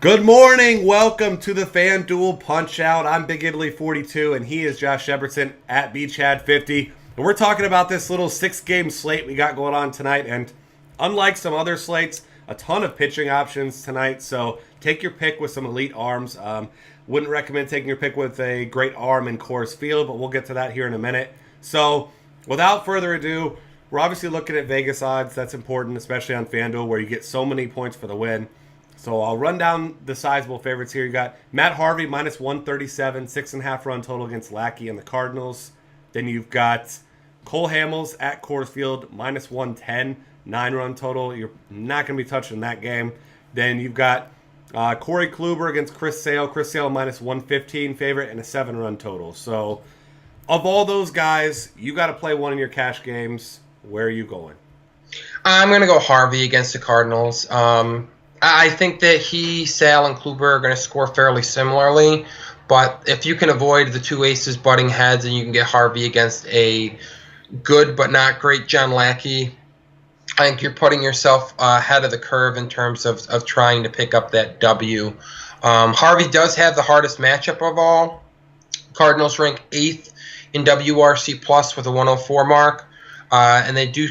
Good morning. Welcome to the FanDuel Punch-Out. I'm Big Italy 42, and he is Josh Shepardson at BChad50. And we're talking about this little 6-game slate we got going on tonight. And unlike some other slates, a ton of pitching options tonight. So take your pick with some elite arms. Wouldn't recommend taking your pick with a great arm in Coors Field, but we'll get to that here in a minute. So without further ado, we're obviously looking at Vegas odds. That's important, especially on FanDuel, where you get so many points for the win. So I'll run down the sizable favorites here. You got Matt Harvey, minus 137, 6.5 run total against Lackey and the Cardinals. Then you've got Cole Hamels at Coors Field, minus 110, 9-run total. You're not going to be touching that game. Then you've got Corey Kluber against Chris Sale. Chris Sale, minus 115 favorite and a 7-run total. So of all those guys, you got to play one in your cash games. Where are you going? I'm going to go Harvey against the Cardinals. I think that he, Sale, and Kluber are going to score fairly similarly, but if you can avoid the two aces butting heads and you can get Harvey against a good but not great John Lackey, I think you're putting yourself ahead of the curve in terms of trying to pick up that W. Harvey does have the hardest matchup of all. Cardinals rank 8th in WRC plus with a 104 mark, and they do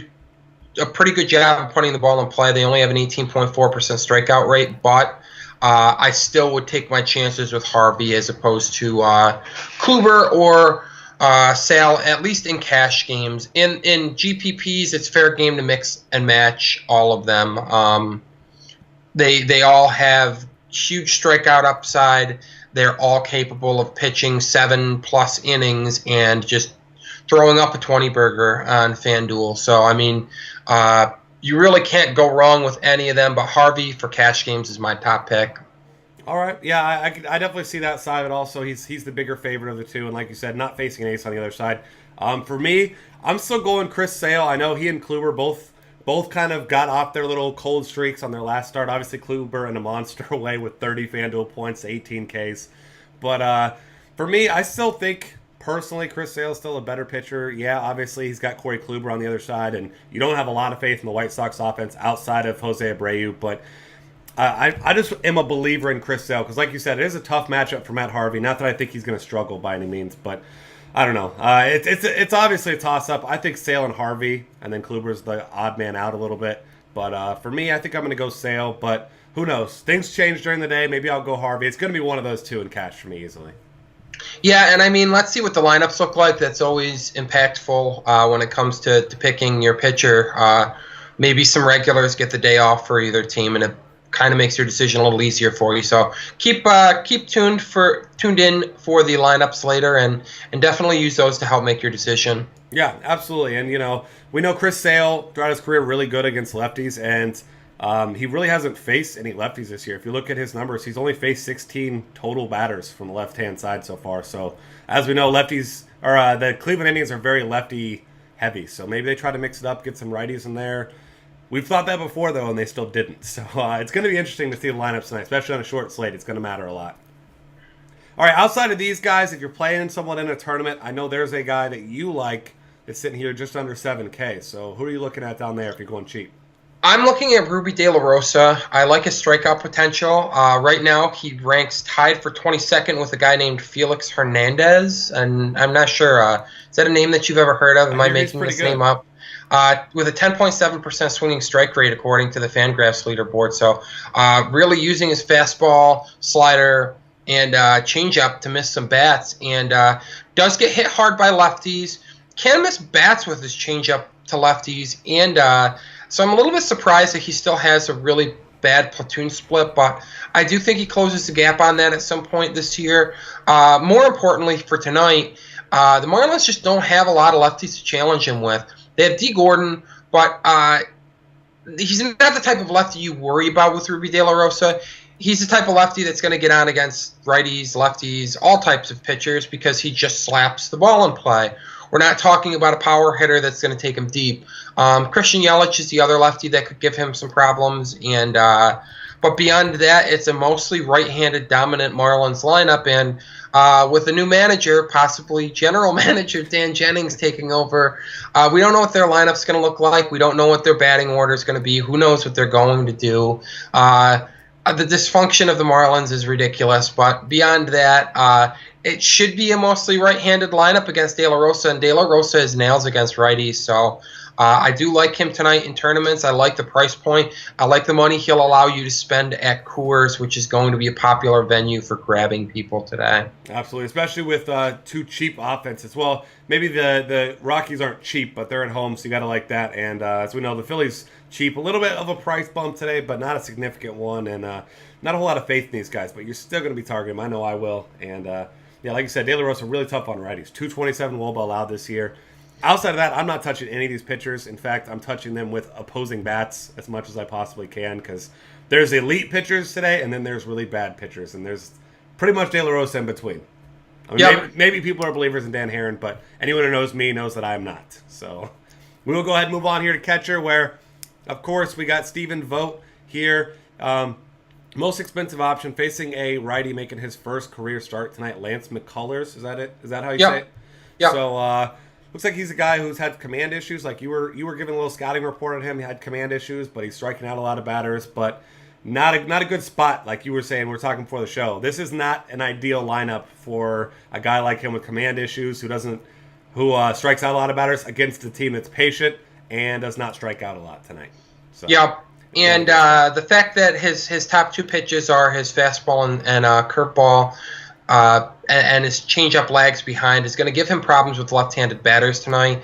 a pretty good job of putting the ball in play. They only have an 18.4% strikeout rate, but I still would take my chances with Harvey as opposed to Kluber or Sale, at least in cash games. In GPPs, it's fair game to mix and match all of them. They all have huge strikeout upside. They're all capable of pitching 7+ innings and just throwing up a 20-burger on FanDuel. So, I mean, you really can't go wrong with any of them, but Harvey for cash games is my top pick. All right. Yeah, I definitely see that side of it also. He's the bigger favorite of the two, and like you said, not facing an ace on the other side. For me, I'm still going Chris Sale. I know he and Kluber both kind of got off their little cold streaks on their last start. Obviously, Kluber in a monster way with 30 FanDuel points, 18 Ks. But for me, I still think, personally, Chris Sale is still a better pitcher. Yeah, obviously, he's got Corey Kluber on the other side, and you don't have a lot of faith in the White Sox offense outside of Jose Abreu. But I just am a believer in Chris Sale because, like you said, it is a tough matchup for Matt Harvey. Not that I think he's going to struggle by any means, but I don't know. It's obviously a toss-up. I think Sale and Harvey, and then Kluber's the odd man out a little bit. But for me, I think I'm going to go Sale, but who knows? Things change during the day. Maybe I'll go Harvey. It's going to be one of those two in cash for me easily. Yeah, and I mean, let's see what the lineups look like. That's always impactful when it comes to picking your pitcher. Maybe some regulars get the day off for either team, and it kind of makes your decision a little easier for you. So keep tuned in for the lineups later, and definitely use those to help make your decision. Yeah, absolutely. And we know Chris Sale throughout his career really good against lefties, and he really hasn't faced any lefties this year. If you look at his numbers, he's only faced 16 total batters from the left-hand side so far. So, as we know, lefties or the Cleveland Indians are very lefty-heavy. So maybe they try to mix it up, get some righties in there. We've thought that before, though, and they still didn't. So it's going to be interesting to see the lineups tonight, especially on a short slate. It's going to matter a lot. All right, outside of these guys, if you're playing someone in a tournament, I know there's a guy that you like that's sitting here just under 7K. So who are you looking at down there if you're going cheap? I'm looking at Ruby De La Rosa. I like his strikeout potential. Right now, he ranks tied for 22nd with a guy named Felix Hernandez, and I'm not sure. Is that a name that you've ever heard of? Am I making this name up? With a 10.7% swinging strike rate, according to the FanGraphs leaderboard. So really using his fastball, slider, and changeup to miss some bats, and does get hit hard by lefties. Can miss bats with his changeup to lefties, and so I'm a little bit surprised that he still has a really bad platoon split, but I do think he closes the gap on that at some point this year. More importantly for tonight, the Marlins just don't have a lot of lefties to challenge him with. They have D. Gordon, but he's not the type of lefty you worry about with Ruby De La Rosa. He's the type of lefty that's going to get on against righties, lefties, all types of pitchers because he just slaps the ball in play. We're not talking about a power hitter that's going to take him deep. Christian Yelich is the other lefty that could give him some problems, and but beyond that, it's a mostly right-handed dominant Marlins lineup, and with a new manager, possibly general manager Dan Jennings taking over, we don't know what their lineup's going to look like. We don't know what their batting order is going to be. Who knows what they're going to do? The dysfunction of the Marlins is ridiculous, but beyond that, it should be a mostly right-handed lineup against De La Rosa, and De La Rosa has nails against righties, so I do like him tonight in tournaments. I like the price point. I like the money he'll allow you to spend at Coors, which is going to be a popular venue for grabbing people today. Absolutely, especially with two cheap offenses. Well, maybe the Rockies aren't cheap, but they're at home, so you got to like that. And as we know, the Phillies cheap, a little bit of a price bump today, but not a significant one, and not a whole lot of faith in these guys. But you're still going to be targeting them. I know I will. And yeah, like you said, De La Rosa really tough on righties. 227 WOBA allowed this year. Outside of that, I'm not touching any of these pitchers. In fact, I'm touching them with opposing bats as much as I possibly can, because there's elite pitchers today, and then there's really bad pitchers, and there's pretty much De La Rosa in between. I mean, maybe people are believers in Dan Herron, but anyone who knows me knows that I am not. So we will go ahead and move on here to catcher, where, of course, we got Stephen Vogt here. Most expensive option, facing a righty making his first career start tonight, Lance McCullers. Is that it? Is that how you say it? Yeah. So, looks like he's a guy who's had command issues. Like you were giving a little scouting report on him. He had command issues, but he's striking out a lot of batters. But not a good spot, like you were saying. We were talking before the show. This is not an ideal lineup for a guy like him with command issues who strikes out a lot of batters against a team that's patient and does not strike out a lot tonight. So, yeah. And the fact that his top two pitches are his fastball and curveball, and his changeup lags behind is going to give him problems with left-handed batters tonight.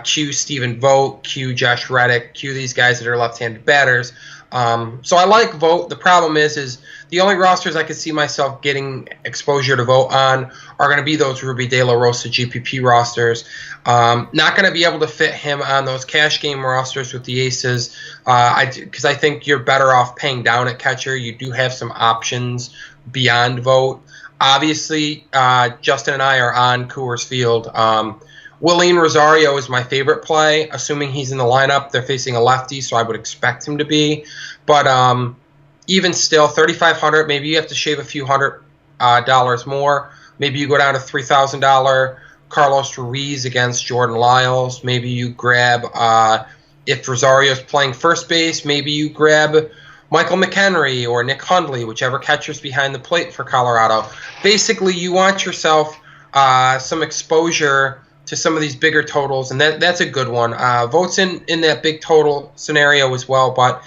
Cue Stephen Vogt, cue Josh Reddick, cue these guys that are left-handed batters. So I like Vogt. The problem is the only rosters I could see myself getting exposure to Vogt on are going to be those Ruby De La Rosa GPP rosters. Not going to be able to fit him on those cash game rosters with the aces, because I think you're better off paying down at catcher. You do have some options beyond Vogt. Obviously, Justin and I are on Coors Field. Willeen Rosario is my favorite play, assuming he's in the lineup. They're facing a lefty, so I would expect him to be. But even still, $3,500, maybe you have to shave a few $100 more. Maybe you go down to $3,000. Carlos Ruiz against Jordan Lyles. Maybe you grab, if Rosario's playing first base, maybe you grab Michael McHenry or Nick Hundley, whichever catcher's behind the plate for Colorado. Basically, you want yourself some exposure to some of these bigger totals, and that's a good one. Vogt's in that big total scenario as well, but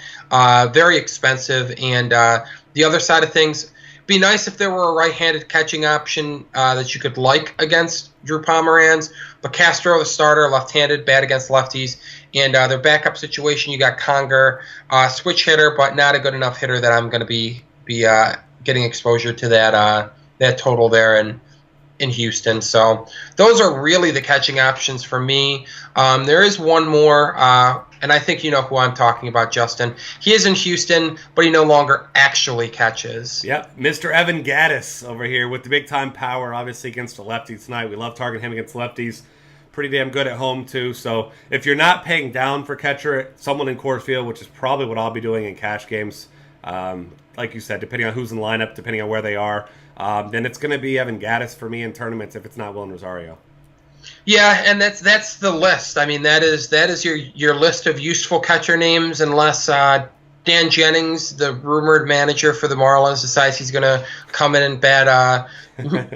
very expensive. And the other side of things, be nice if there were a right-handed catching option that you could like against Drew Pomeranz, but Castro, the starter, left-handed, bad against lefties. And their backup situation, you got Conger, switch hitter, but not a good enough hitter that I'm going to be getting exposure to that total there in Houston. So those are really the catching options for me. There is one more, and I think you know who I'm talking about, Justin. He is in Houston, but he no longer actually catches. Yep, Mr. Evan Gattis over here with the big-time power, obviously against the lefty tonight. We love targeting him against lefties. Pretty damn good at home, too. So if you're not paying down for catcher, someone in Coors Field, which is probably what I'll be doing in cash games, like you said, depending on who's in the lineup, depending on where they are, then it's going to be Evan Gattis for me in tournaments if it's not Willeen Rosario. Yeah, and that's the list. I mean, that is your list of useful catcher names, unless Dan Jennings, the rumored manager for the Marlins, decides he's going to come in and bat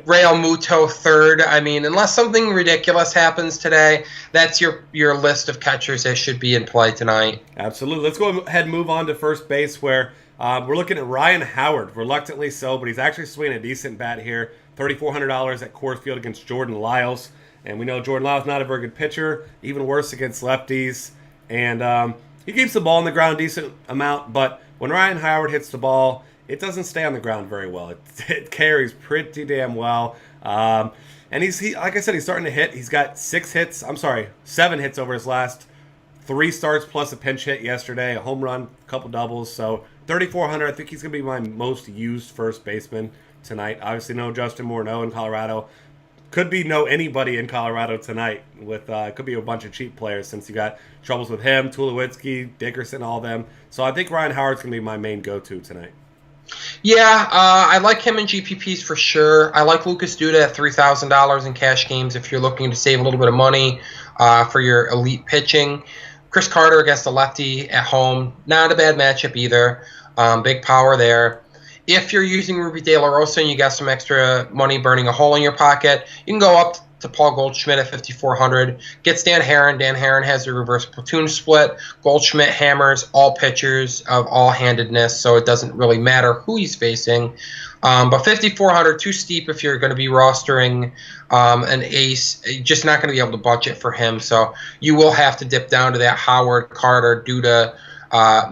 Real Muto third. I mean, unless something ridiculous happens today, that's your list of catchers that should be in play tonight. Absolutely. Let's go ahead and move on to first base, where we're looking at Ryan Howard, reluctantly so, but he's actually swinging a decent bat here. $3,400 at Coors Field against Jordan Lyles. And we know Jordan Lyles not a very good pitcher, even worse against lefties. And he keeps the ball on the ground a decent amount, but when Ryan Howard hits the ball, it doesn't stay on the ground very well. It carries pretty damn well. And he like I said, he's starting to hit. He's got 7 hits over his last 3 starts plus a pinch hit yesterday, a home run, a couple doubles. So 3,400, I think he's going to be my most used first baseman tonight. Obviously no Justin Morneau in Colorado. Could be no anybody in Colorado tonight. With could be a bunch of cheap players since you got troubles with him, Tulowitzki, Dickerson, all of them. So I think Ryan Howard's going to be my main go-to tonight. Yeah, I like him in GPPs for sure. I like Lucas Duda at $3,000 in cash games if you're looking to save a little bit of money for your elite pitching. Chris Carter against the lefty at home, not a bad matchup either. Big power there. If you're using Ruby De La Rosa and you got some extra money burning a hole in your pocket, you can go up to Paul Goldschmidt at 5,400. Gets Dan Herron. Dan Herron has a reverse platoon split. Goldschmidt hammers all pitchers of all handedness, so it doesn't really matter who he's facing. But 5,400, too steep if you're going to be rostering an ace. You're just not going to be able to budget for him, so you will have to dip down to that Howard, Carter, Duda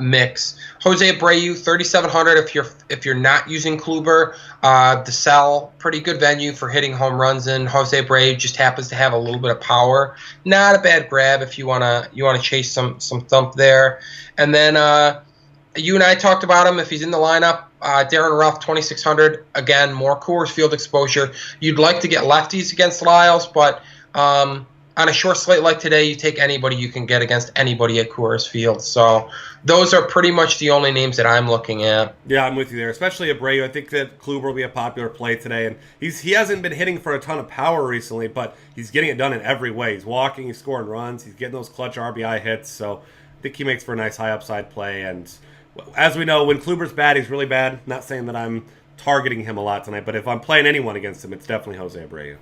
mix. Jose Abreu, 3,700 if you're not using Kluber. DeSalle, pretty good venue for hitting home runs in. Jose Abreu just happens to have a little bit of power. Not a bad grab if you wanna chase some thump there. And then you and I talked about him if he's in the lineup. Darren Ruff, 2,600. Again, more Coors Field exposure. You'd like to get lefties against Lyles, but on a short slate like today, you take anybody you can get against anybody at Coors Field. So those are pretty much the only names that I'm looking at. Yeah, I'm with you there, especially Abreu. I think that Kluber will be a popular play today, and he hasn't been hitting for a ton of power recently, but he's getting it done in every way. He's walking, he's scoring runs, he's getting those clutch RBI hits, so I think he makes for a nice high upside play. And as we know, when Kluber's bad, he's really bad. Not saying that I'm targeting him a lot tonight, but if I'm playing anyone against him, it's definitely Jose Abreu.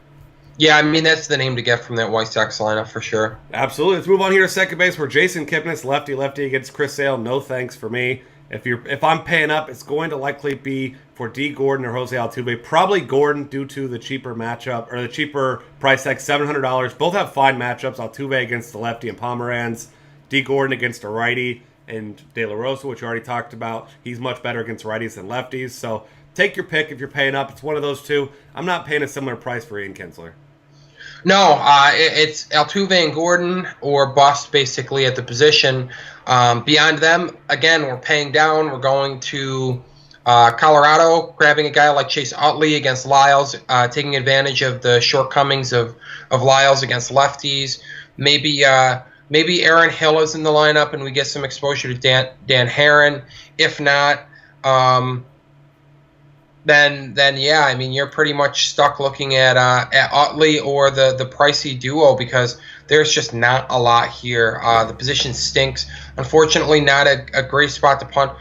Yeah, I mean, that's the name to get from that White Sox lineup for sure. Absolutely. Let's move on here to second base where Jason Kipnis, lefty against Chris Sale. No thanks for me. If I'm paying up, it's going to likely be for D. Gordon or Jose Altuve. Probably Gordon due to the cheaper matchup, or the cheaper price tag, $700. Both have fine matchups. Altuve against the lefty and Pomeranz. D. Gordon against a righty and De La Rosa, which you already talked about. He's much better against righties than lefties. So take your pick if you're paying up. It's one of those two. I'm not paying a similar price for Ian Kinsler. No, it's Altuve and Gordon or bust basically at the position. Beyond them, again, we're paying down. We're going to Colorado, grabbing a guy like Chase Utley against Lyles, taking advantage of the shortcomings of Lyles against lefties. Maybe Aaron Hill is in the lineup and we get some exposure to Dan Herron. If not, then yeah, I mean, you're pretty much stuck looking at Utley or the pricey duo because there's just not a lot here. The position stinks. Unfortunately, not a great spot to punt.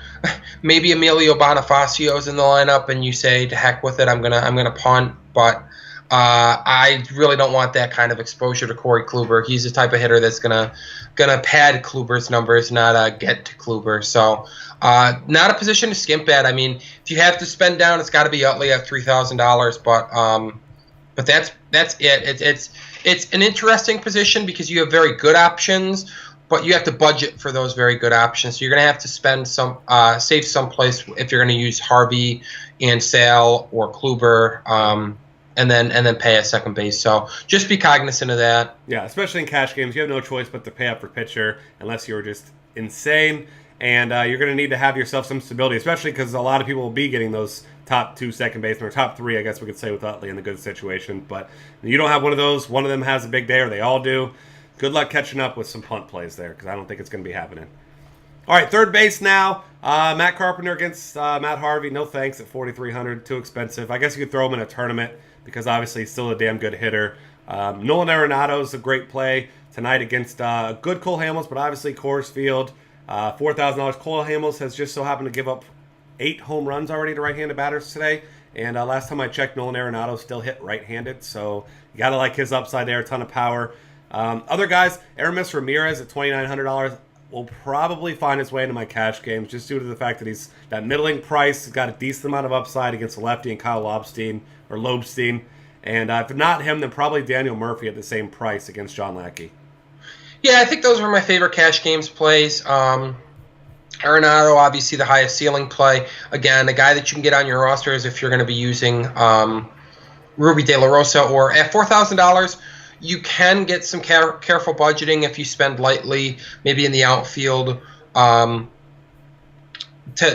Maybe Emilio Bonifacio's in the lineup, and you say, to heck with it, I'm gonna punt. But I really don't want that kind of exposure to Corey Kluber. He's the type of hitter that's gonna pad Kluber's numbers, not get to Kluber. So. Not a position to skimp at. I mean, if you have to spend down, it's got to be Utley at $3,000. But that's it. It's an interesting position because you have very good options, but you have to budget for those very good options. So you're going to have to spend save someplace if you're going to use Harvey and Sale or Kluber, and then pay a second base. So just be cognizant of that. Yeah, especially in cash games, you have no choice but to pay up for pitcher unless you're just insane. And you're going to need to have yourself some stability, especially because a lot of people will be getting those top two second basemen, or top three, I guess we could say, with Utley in the good situation. But you don't have one of those. One of them has a big day, or they all do. Good luck catching up with some punt plays there, because I don't think it's going to be happening. All right, third base now. Matt Carpenter against Matt Harvey. No thanks at $4,300. Too expensive. I guess you could throw him in a tournament, because obviously he's still a damn good hitter. Nolan Arenado is a great play tonight against good Cole Hamels, but obviously Coors Field. $4,000. Cole Hamels has just so happened to give up 8 home runs already to right-handed batters today. And last time I checked, Nolan Arenado still hit right-handed. So you got to like his upside there, a ton of power. Other guys, Aramis Ramirez at $2,900 will probably find his way into my cash games just due to the fact that he's that middling price. He's got a decent amount of upside against the lefty and Kyle Lobstein. And if not him, then probably Daniel Murphy at the same price against John Lackey. Yeah, I think those were my favorite cash games plays. Arenado, obviously the highest ceiling play. Again, a guy that you can get on your roster is if you're going to be using Ruby De La Rosa. Or at $4,000, you can get some careful budgeting if you spend lightly, maybe in the outfield, to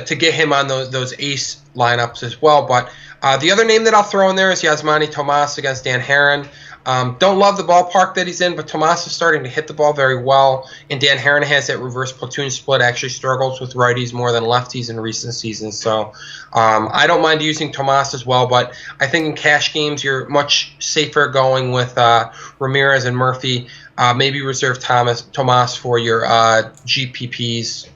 get him on those ace lineups as well. But the other name that I'll throw in there is Yasmani Tomas against Dan Herron. Don't love the ballpark that he's in, but Tomas is starting to hit the ball very well. And Dan Herron has that reverse platoon split, actually struggles with righties more than lefties in recent seasons. So I don't mind using Tomas as well, but I think in cash games you're much safer going with Ramirez and Murphy. Maybe reserve Tomas for your GPPs.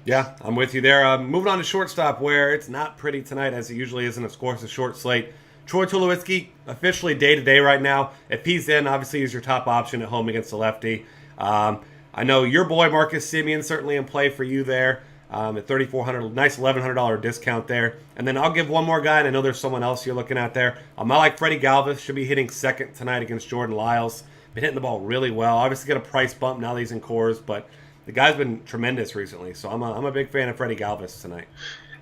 Yeah, I'm with you there. Moving on to shortstop, where it's not pretty tonight, as it usually is, and of course, a short slate. Troy Tulowitzki, officially day-to-day right now. If he's in, obviously he's your top option at home against the lefty. I know your boy Marcus Semien certainly in play for you there at $3,400. Nice $1,100 discount there. And then I'll give one more guy, and I know there's someone else you're looking at there. I like Freddie Galvis. Should be hitting second tonight against Jordan Lyles. Been hitting the ball really well. Obviously got a price bump now that he's in Coors, but the guy's been tremendous recently. So I'm a big fan of Freddie Galvis tonight.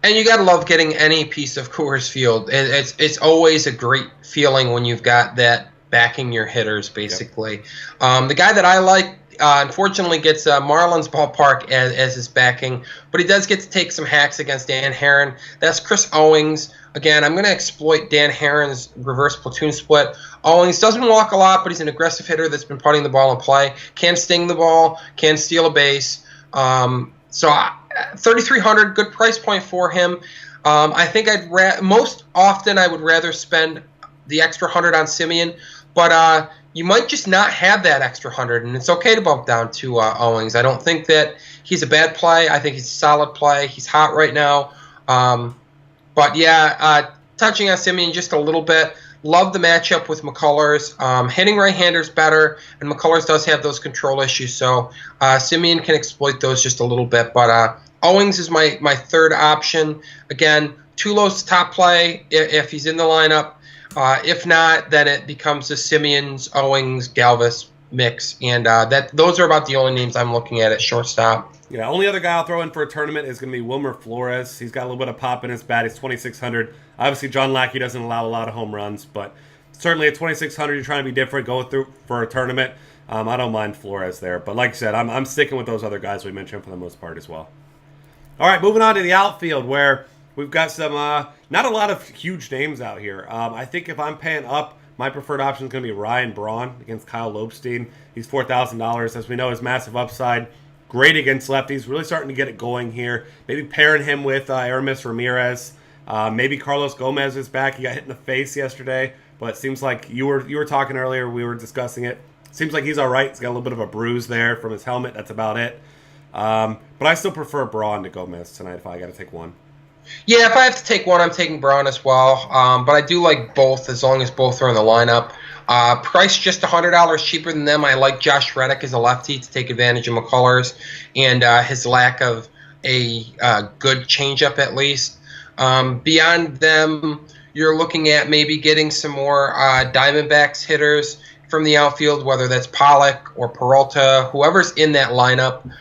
And you gotta love getting any piece of Coors Field. It's always a great feeling when you've got that backing your hitters, basically. Yep. The guy that I like, unfortunately, gets Marlins Ballpark as his backing, but he does get to take some hacks against Dan Herron. That's Chris Owings. Again, I'm going to exploit Dan Herron's reverse platoon split. Owings doesn't walk a lot, but he's an aggressive hitter that's been putting the ball in play. Can sting the ball, can steal a base. So 3,300, good price point for him. I think most often I would rather spend the extra 100 on Semien, but you might just not have that extra 100, and it's okay to bump down to Owings. I don't think that he's a bad play. I think he's a solid play. He's hot right now. But yeah, touching on Semien just a little bit. Love the matchup with McCullers. Hitting right-handers better, and McCullers does have those control issues, so Semien can exploit those just a little bit. But Owings is my third option. Again, Tulo's top play if he's in the lineup. If not, then it becomes a Semien's, Owings, Galvis mix, and those are about the only names I'm looking at shortstop. Yeah, only other guy I'll throw in for a tournament is going to be Wilmer Flores. He's got a little bit of pop in his bat. He's 2,600. Obviously, John Lackey doesn't allow a lot of home runs, but certainly at 2,600, you're trying to be different, go through for a tournament. I don't mind Flores there, but like I said, I'm sticking with those other guys we mentioned for the most part as well. All right, moving on to the outfield, where we've got some not a lot of huge names out here. I think if I'm paying up, my preferred option is going to be Ryan Braun against Kyle Lobstein. He's $4,000. As we know, his massive upside. Great against lefties. Really starting to get it going here. Maybe pairing him with Aramis Ramirez. Maybe Carlos Gomez is back. He got hit in the face yesterday, but it seems like you were talking earlier. We were discussing it. Seems like he's all right. He's got a little bit of a bruise there from his helmet. That's about it. But I still prefer Braun to Gomez tonight if I got to take one. Yeah, if I have to take one, I'm taking Braun as well. But I do like both as long as both are in the lineup. Price just $100 cheaper than them. I like Josh Reddick as a lefty to take advantage of McCullers and his lack of a good changeup at least. Beyond them, you're looking at maybe getting some more Diamondbacks hitters from the outfield, whether that's Pollock or Peralta, whoever's in that lineup.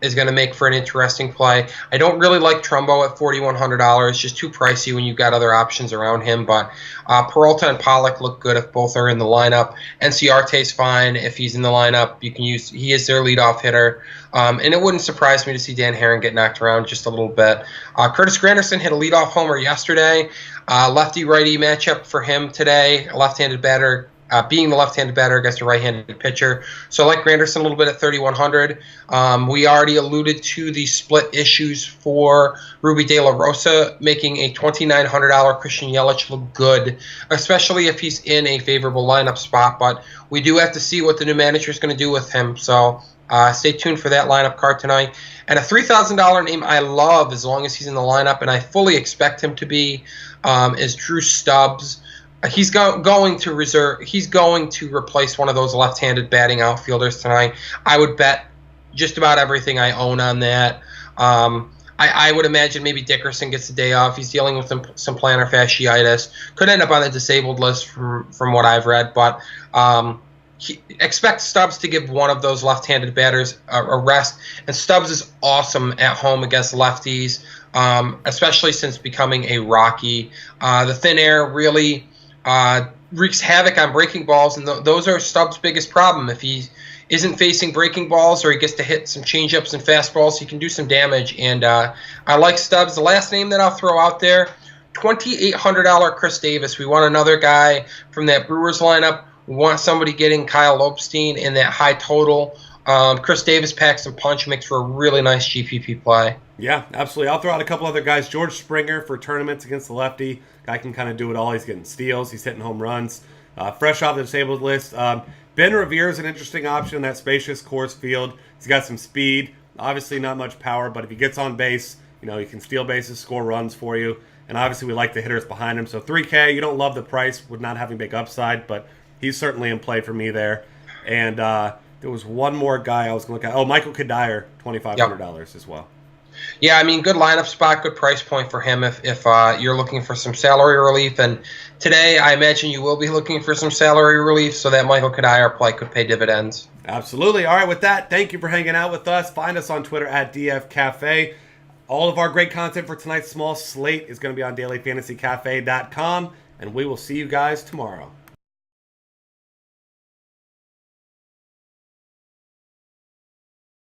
Is going to make for an interesting play. I don't really like Trumbo at $4,100. Just too pricey when you've got other options around him. But Peralta and Pollock look good if both are in the lineup. Enciarte's fine if he's in the lineup. He is their leadoff hitter. And it wouldn't surprise me to see Dan Herron get knocked around just a little bit. Curtis Granderson hit a leadoff homer yesterday. Lefty-righty matchup for him today. A left-handed batter. Being the left-handed batter against a right-handed pitcher. So I like Granderson a little bit at $3,100. We already alluded to the split issues for Ruby De La Rosa, making a $2,900 Christian Yelich look good, especially if he's in a favorable lineup spot. But we do have to see what the new manager is going to do with him. So stay tuned for that lineup card tonight. And a $3,000 name I love as long as he's in the lineup, and I fully expect him to be, is Drew Stubbs. He's going to replace one of those left-handed batting outfielders tonight. I would bet just about everything I own on that. I would imagine maybe Dickerson gets a day off. He's dealing with some plantar fasciitis. Could end up on the disabled list from what I've read, but expect Stubbs to give one of those left-handed batters a rest. And Stubbs is awesome at home against lefties, especially since becoming a Rocky. The thin air really wreaks havoc on breaking balls, and those are Stubbs' biggest problem. If he isn't facing breaking balls or he gets to hit some changeups and fastballs, he can do some damage. And I like Stubbs. The last name that I'll throw out there, $2,800 Chris Davis. We want another guy from that Brewers lineup. We want somebody getting Kyle Lobstein in that high total. Chris Davis packs some punch, makes for a really nice GPP play. Yeah, absolutely. I'll throw out a couple other guys. George Springer for tournaments against the lefty. Guy can kind of do it all. He's getting steals. He's hitting home runs. Fresh off the disabled list. Ben Revere is an interesting option in that spacious Coors Field. He's got some speed. Obviously not much power, but if he gets on base, he can steal bases, score runs for you. And obviously we like the hitters behind him. So $3K, you don't love the price with not having big upside, but he's certainly in play for me there. And there was one more guy I was going to look at. Oh, Michael Kadire, $2,500 as well. Yeah, I mean, good lineup spot, good price point for him if you're looking for some salary relief. And today, I imagine you will be looking for some salary relief, so that Michael Kadire play could pay dividends. Absolutely. All right, with that, thank you for hanging out with us. Find us on Twitter at DF Cafe. All of our great content for tonight's small slate is going to be on dailyfantasycafe.com, and we will see you guys tomorrow.